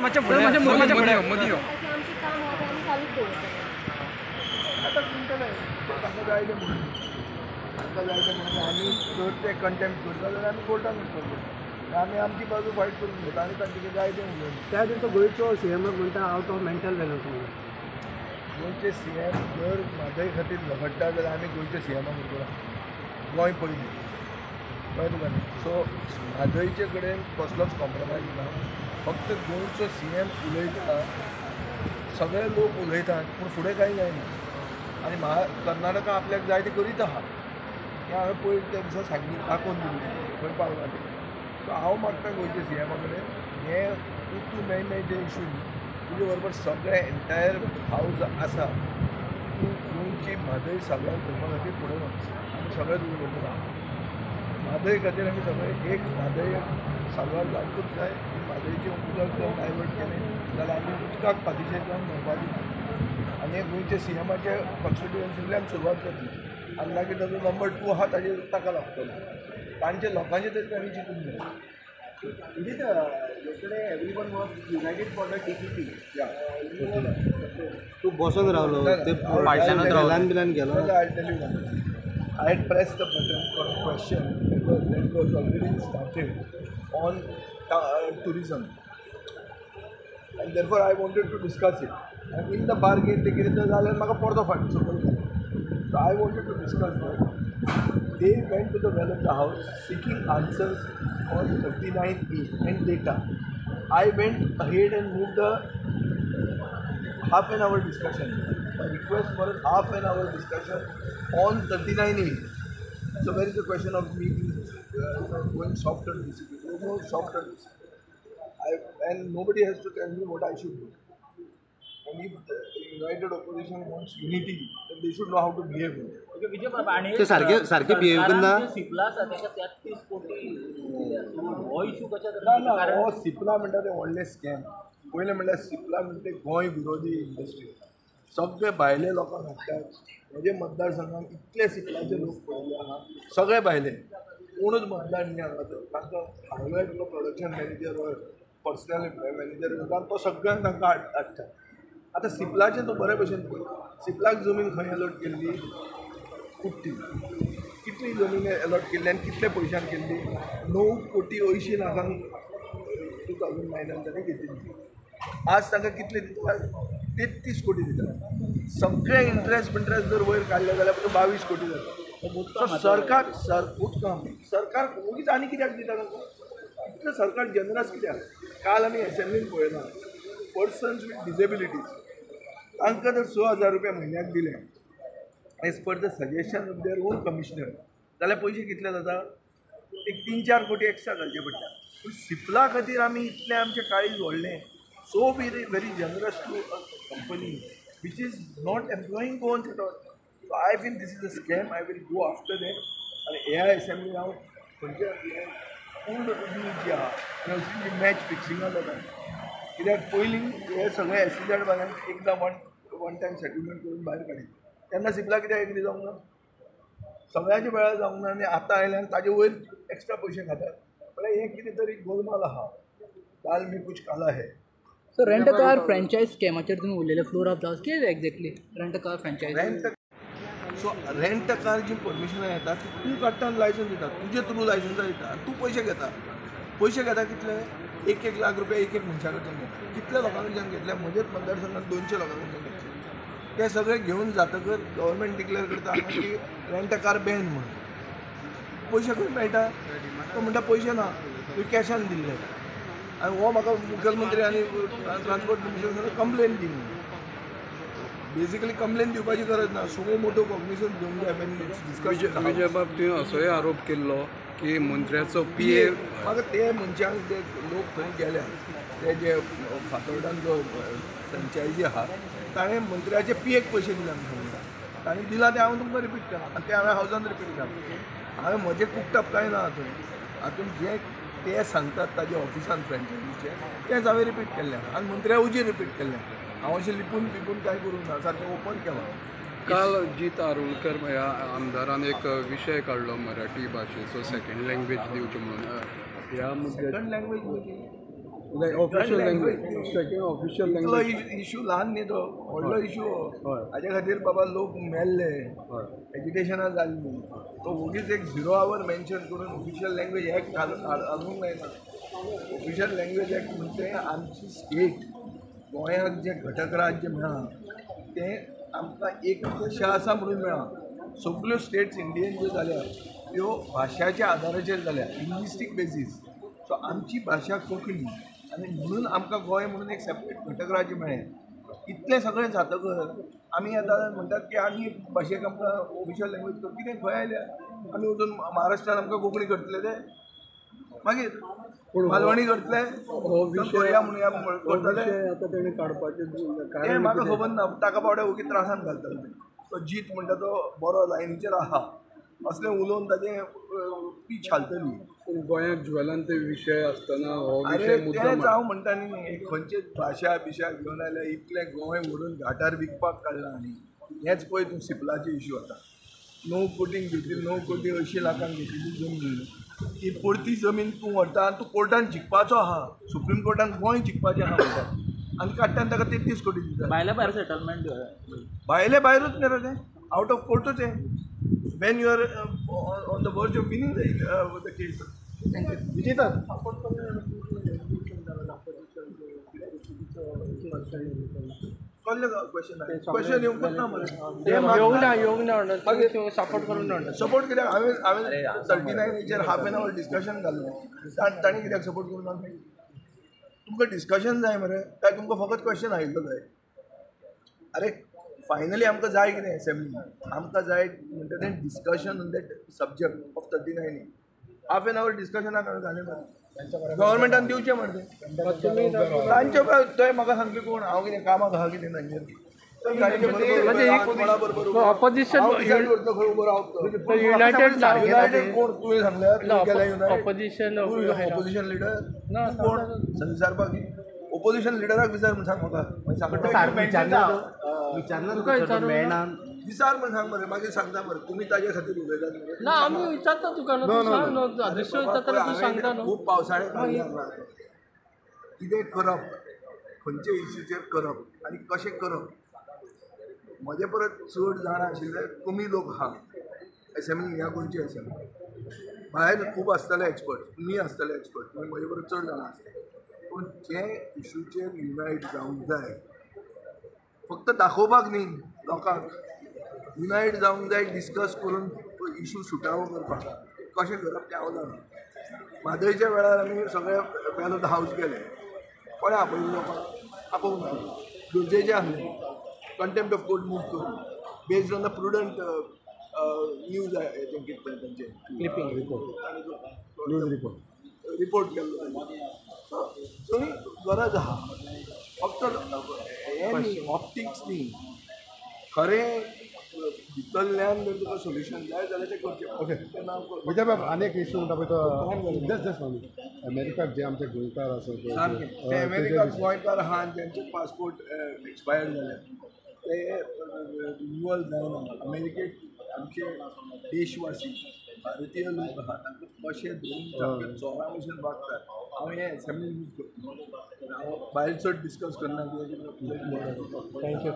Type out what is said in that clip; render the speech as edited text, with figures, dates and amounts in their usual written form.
मुरमाच्या पुढे मधी आता तुमचं नाही आमकां जायते म्हणून आमी जर ते कंटेम्प्ट करता जाल्यार आमी कोर्टान वचपाक आमी आमची बाजू फायट करून घेता आनी तांचे जायते म्हणून त्या दिवसा गोंयचो सीएमक म्हणटा आउट ऑफ मेंटल बॅलन्स म्हणून गोंयचे सीएम जर म्हादय खातीर झगडटा जाल्यार आमी गोंयचे सीएमाक उरता गोंय पयलीं कळ्ळें तुका न्ही सो म्हादयचे कडेन कसलोच कॉम्प्रमायज ना फक्त गोंयचो सीएम उलयता सगळे लोक उलयतात पूण फुडें कांय जायना आनी कर्नाटका आपल्याक जाय ते करीत आहा हें हांवें पयलीं त्या दिसा सांगली दाखोवन दिल्लें खंय पावला तें सो हांव मागता गोंयच्या सीएमा कडेन हें तूं मेन जे इशू तुजे बरोबर सगळे एंटायर हावज आसा तूं गोंयची म्हादय सगळ्यांक करपा खातीर फुडें वच आमी सगळे तुजे बरोबर आहा म्हादय खातीर आमी सगळे एक म्हादय साल्वार जावंकूच जाय म्हादयचें उदक जर डायवर्ट केलें जाल्यार आमी उदकाक फाटीचेर जावन मरपाक दिना आनी हे गोंयचे सीएमाचे कॉन्स्टिट्युएन्सींतल्यान सुरवात जातली आनी मागीर ताजो नंबर 2 आहा ताजेर ताका लागतलो तांचे लोकांचे तरी आमी चिंतूंक जाय Indeed, yesterday everyone was united for the TPP. तू बसून रावलो ते फाटल्यानच रावलान बिलान गेलो I'll tell you one thing. I had pressed the button for a question that was already started on tourism and therefore I wanted to discuss it and in the bargain they कितें जालें म्हाका परतो फाट सकयल गेलो so I wanted to discuss that they went to the well of the house seeking answers on 39A and data. I went ahead and moved a half an hour discussion. A request for a half an hour discussion on 39A. So where is the question of me going softer basically? There is no softer basically. And nobody has to tell me what I should do. And if the united opposition wants unity, then they should know how to behave. ते सारखे behave करना हो सिप्ला म्हणटा ते व्हडले scam पयलें म्हणल्यार सिप्ला म्हणटा ते गोंय विरोधी इंडस्ट्री सगळे भायले लोकांक हाडटात म्हजे मतदारसंघात इतले सिप्लाचे लोक पळयले आहा सगळे भायले कोणूच मतदार न्ही हांगा तांकां हायवेतलो प्रोडक्शन मॅनेजर वा पर्सनल मॅनेजर जाता तो सगळ्यांक तांकां हाडटा आतां सिप्लाचें तो बरे भशेन पळय सिप्लाक जमीन खंय अलॉट केल्ली कुट्टी कितली जमीन अलॉट केल्ली आनी कितले पयशांक केल्ली 9,80,00,000 2009 ताणें घेतिल्ली आज तांकां कितले दितात 33 कोटी दितात सगळे इंट्रस्ट जर वयर काडले जाल्यार 22 कोटी जाता सरकार सरकार उगीच आनी कित्याक दिता तांकां इतलें सरकार जनरस कित्याक काल आमी एसेंब्लीन पळयलां पर्सन्स वीथ डिसेबिलिटीज तांकां जर 6,000 रुपया म्हयन्याक दिले as per the suggestion of their own commissioner जाल्यार पयशे कितले जाता एक 3-4 कोटी एक्स्ट्रा घालचे पडटा पूण सिप्ला खातीर आमी इतलें आमचें काळीज व्हडलें so very generous to a company which is not employing goans at all. So I feel this is a scam. I will go after them. And AI assembly now, खंयच्या पूर्ण जी आहा जी मॅच फिक्सिंगां जाता कित्याक पयलीं हे सगळे SEZ वाल्यांक एकदां one time settlement करून भायर काडले तेन्ना सिप्ला कित्याक एग्री जावंक ना सगळ्याच्या वेळार जावंक ना आनी आतां आयल्यान ताजे वयर एक्स्ट्रा पयशे खातात म्हळ्यार हें कितें तरी गोलमाल आहा दाल में कुछ काला है. So rent a car franchise स्कॅमाचेर तुमी उलयले फ्लोर ऑफ द कितें exactly rent a car franchise so rent a car जी परमिशनां येता ती तूं काडटा आनी लायसन्स दिता तुजे थ्रू लायसन्सां दिता आनी तूं पयशे घेता कितले 1-1 लाख रुपया एक मनशा कडच्यान घेता कितल्या लोकां कडच्यान घेतल्या म्हजेच मतदारसंघात 200 लोकां कडच्यान घेतले ते सगळे घेवन जातकर गव्हर्मेंट डिक्लेअर करता की रेंट अ कार बॅन म्हणून पयशे खंय मेळटा तो म्हणटा पयशे ना तुवें कॅशान दिल्ले आनी हो म्हाका मुखेलमंत्री आनी ट्रान्सपोर्ट मिनिस्टर कंप्लेन दी बेसिकली कंप्लेन दिवपाची गरज ना सो मोठो कॉग्निशन घेवन जाय ताच्या बाबतींत असोय आरोप केल्लो की मंत्र्याचो PA म्हाका ते मनशांक ते लोक थंय गेल्या ते जे फातोर्डान जो फ्रँचायजी आहा ताणें मंत्र्याचे PAक पयशे दिले आमकां म्हणटा ताणें दिला ते हांव तुमकां रिपीट केलां आनी ते हांवें हावजान रिपीट केलां हांवें म्हजें कुकटप कांय ना हातून जें ते सांगतात ताजे ऑफिसान फ्रँचायजीचे तेंच हांवें रिपीट केल्लें आनी मंत्र्या उजी रिपीट केल्लें हांव अशें लिपून कांय करूंक ना सारकें ओपन केलां. काल जीत आरोलकर ह्या आमदारान एक विशय काडलो मराठी भाशेचो सेकंड लँग्वेज दिवचे म्हणून ह्या second language official language second official इतलो लँग्वेज इशू ल्हान न्ही तो व्हडलो इशू हय. हाजे खातीर बाबा लोक मेल्ले हय. एज्युकेशनां जाल्ली तो उगीच एक 0 आवर मेन्शन करून ऑफिशियल लँग्वेज एक्ट घालूंक जायना. ऑफिशियल लँग्वेज एक्ट म्हणजे आमची स्टेट गोंयाक जे घटक राज्य मेळ्ळा ते आमकां एक भाशा आसा म्हणून मेळ्ळा. सगल्यो स्टेट्स इंडियेन ज्यो जाल्या त्यो भाशाच्या आदाराचेर जाल्या लिंग्विस्टीक बेजीस. सो आमची भाशा कोंकणी आनी म्हणून आमकां गोंय म्हणून एक सेपरेट घटक राज्य मेळ्ळें. इतलें सगळें जातकच आमी आतां म्हणटात की आमी भाशेक आमकां ऑफिशियल लँग्वेज कर कितें खंय आयल्या आमी वचून महाराष्ट्रान आमकां कोंकणी करतले ते मागीर मालवणी करतले गोंया म्हणून करतले आता तेणे काडपाचे तें म्हाका खबर ना. ताका बावड्या ओगी त्रासान घालतले ते. तो जीत म्हणटा तो बरो लायनीचेर आहा असलें उलोवन ताजें पीच हालतली. गोंयाक ज्वेलंत विशय आसतना हो अरे विशय तेंच मुद्दम हांव म्हणटा न्ही खंयचेच भाशा बिशा घेवन आयल्यार इतलें गोंय व्हरून घाटार विकपाक काडलां आनी हेंच पळय तूं सिपलाचे इशू आतां. 9 कोटींक घेतली 9 कोटी 80 लाखांक घेतलेली जमीन ती परती जमीन तूं व्हरता आनी तूं कोर्टान जिखपाचो आहा. सुप्रीम कोर्टान गोंय जिखपाचें आहा म्हणटा आनी काडटान ताका 33 कोटी दिता. भायल्या भायर सेटलमेंट भायले भायरूच न्ही रे तें आउट ऑफ कोर्टूच हें. When you are on the verge of winning the case. Vijay sir कळ्ळें क्वेश्चन येवंकूच ना मरे. सपोर्ट करून सपोर्ट कित्याक हांवें 39 हाफ एन आवर डिस्कशन घाल्लें ताणी कित्याक सपोर्ट करूं ना. तुमकां डिस्कशन जाय मरे काय तुमकां फकत क्वेश्चन आयिल्लो जाय. अरे फायनली आमकां जाय कितें असेंब्ली आमकां जाय म्हणटा तें discussion on that subject of 39. Half an hour डिस्कशनाक घालें मरे गव्हर्मेंटान दिवचें मरे तें तांचे थंय म्हाका सांगता कोण हांव कितें कामाक आहा कितें ऑपोजिशन युनायटेड कोण तुवें सांगल्यार ऑपोजिशन ऑपोजिशन लिडर कोण विचारपाक ऑपोजिशन लिडराक विचार म्हण सांग म्हाका मेळना विचार म्हण सांग मरे मागीर सांगता मरे तुमी ताजे खातीर उलयतात मरे. ना आमी विचारता तुका खूब पावसाळ्यात कितें करप खंयचे इश्यूचेर करप आनी कशें करप. म्हजे परत चड जाण आशिल्ले कमी लोक आहा एसेंब्लीन ह्या गोंयची एसेंब्ली. भायर खूब आसतले एक्सपर्ट तुमी आसतले एक्सपर्ट तुमी म्हजे परत चड जाणां आसतले. पूण जे इश्यूचेर युनायट जावंक जाय फक्त दाखोवपाक न्ही लोकांक युनायट जावंक जाय डिस्कस करून तो इशू सुटावो करपाक कशें करप तें हांव जाणा. म्हादयच्या वेळार आमी सगळे बॅलट हावस गेले कोणें आपयले लोकांक आपोवंक ना गरजेचें आसलें. कंटेम्प्ट ऑफ कोर्ट मूव करून based on the prudent news हेजें कितें तेंचें क्लिपिंग रिपोर्ट केल्लो थंय गरज आहा. फक्त हें न्ही ऑप्टिक्स न्ही खरें भितरल्यान जर तुका सोल्युशन जाय जाल्यार तें करचें. ओके विजय बाब अनेक इश्यू म्हणटा पळय तो जस्ट अमेरिकाक जे आमचे गोंयकार आसा सारकें ते अमेरिकाक गोंयकार आहा आनी तेंचे पासपोर्ट एक्सपायर जाले ते रिन्युअल जायना. अमेरिकेक आमचे देशवासी भारतीय लोक आहा तांकां कशें धरून चोरा भशेन वागतात हांव हें एसेंब्लीन यूज करता. हांव भायर चड डिस्कस करना कित्याक थँक्यू.